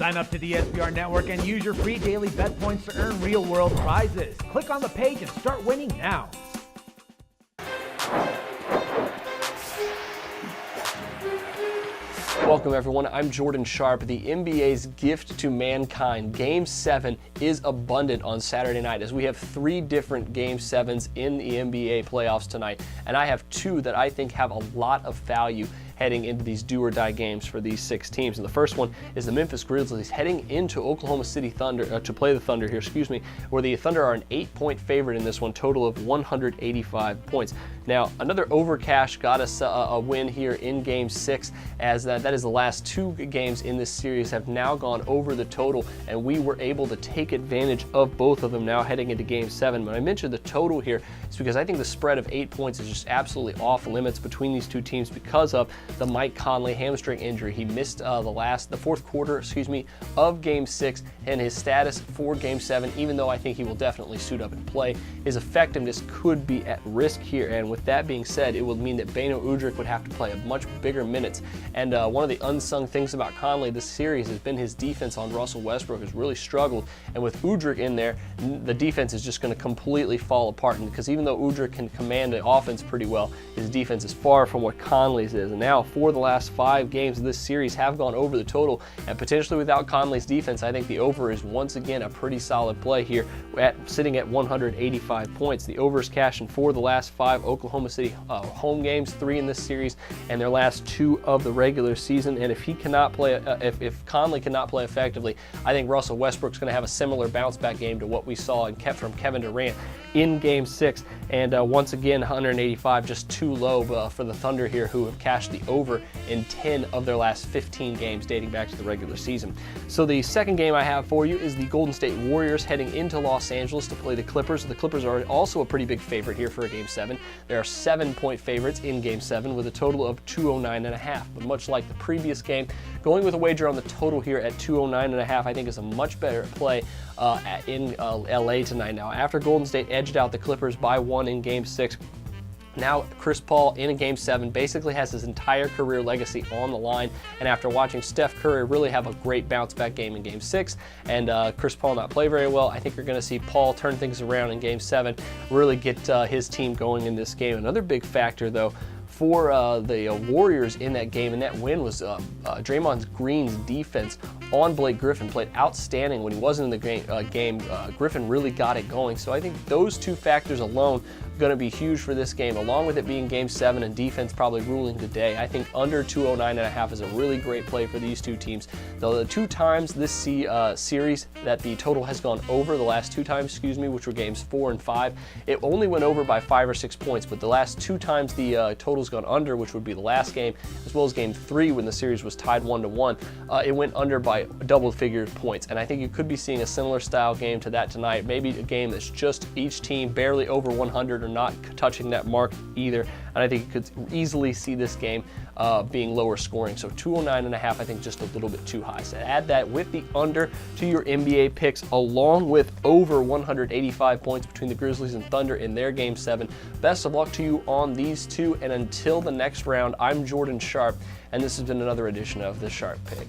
Sign up to the SBR Network and use your free daily bet points to earn real-world prizes. Click on the page and start winning now. Welcome everyone, I'm Jordan Sharp. The NBA's gift to mankind, Game 7, is abundant on Saturday night as we have 3 different Game 7s in the NBA playoffs tonight. And I have 2 that I think have a lot of value heading into these do-or-die games for these 6 teams. And the first one is the Memphis Grizzlies heading into Oklahoma City Thunder, to play the Thunder here, where the Thunder are an 8-point favorite in this one, total of 185 points. Now, another overcash got us a win here in Game 6, as that is the last 2 games in this series have now gone over the total, and we were able to take advantage of both of them now heading into Game 7. When I mentioned the total here, it's because I think the spread of 8 points is just absolutely off limits between these 2 teams because of the Mike Conley hamstring injury. He missed the fourth quarter, of Game 6, and his status for Game 7, even though I think he will definitely suit up and play, his effectiveness could be at risk here. And with that being said, it would mean that Beno Udrih would have to play a much bigger minutes. And one of the unsung things about Conley this series has been his defense on Russell Westbrook has really struggled. And with Udrih in there, the defense is just going to completely fall apart. And because even though Udrih can command the offense pretty well, his defense is far from what Conley's is. And now 4 of the last 5 games of this series have gone over the total, and potentially without Conley's defense, I think the over is once again a pretty solid play here, sitting at 185 points. The over is cashing 4 of the last 5 Oklahoma City home games, 3 in this series, and their last 2 of the regular season. And if he cannot play, if Conley cannot play effectively, I think Russell Westbrook's going to have a similar bounce-back game to what we saw and kept from Kevin Durant in Game 6. And once again, 185 just too low for the Thunder here, who have cashed the over in 10 of their last 15 games dating back to the regular season. So the second game I have for you is the Golden State Warriors heading into Los Angeles to play the Clippers. The Clippers are also a pretty big favorite here for a Game 7. They are 7-point favorites in Game 7 with a total of 209.5. But much like the previous game, going with a wager on the total here at 209.5 I think is a much better play in LA tonight. Now, after Golden State edged out the Clippers by 1 in Game 6, now Chris Paul in a Game 7 basically has his entire career legacy on the line, and after watching Steph Curry really have a great bounce-back game in Game 6 and Chris Paul not play very well, I think you're going to see Paul turn things around in Game 7, really get his team going in this game. Another big factor, though, for the Warriors in that game, and that win was Draymond Green's defense on Blake Griffin. Played outstanding when he wasn't in the game. Griffin really got it going. So I think those 2 factors alone going to be huge for this game, along with it being Game 7 and defense probably ruling the day. I think under 209.5 is a really great play for these 2 teams. Though the 2 times this series that the total has gone over, the last 2 times, which were Games 4 and 5, it only went over by 5 or 6 points. But the last 2 times the total's gone under, which would be the last game, as well as Game 3 when the series was tied 1-1, it went under by double-figure points. And I think you could be seeing a similar style game to that tonight. Maybe a game that's just each team barely over 100 or not touching that mark either. And I think you could easily see this game being lower scoring. So 209.5 I think just a little bit too high. So add that with the under to your NBA picks, along with over 185 points between the Grizzlies and Thunder in their Game 7. Best of luck to you on these 2, and until the next round, I'm Jordan Sharp, and this has been another edition of The Sharp Pick.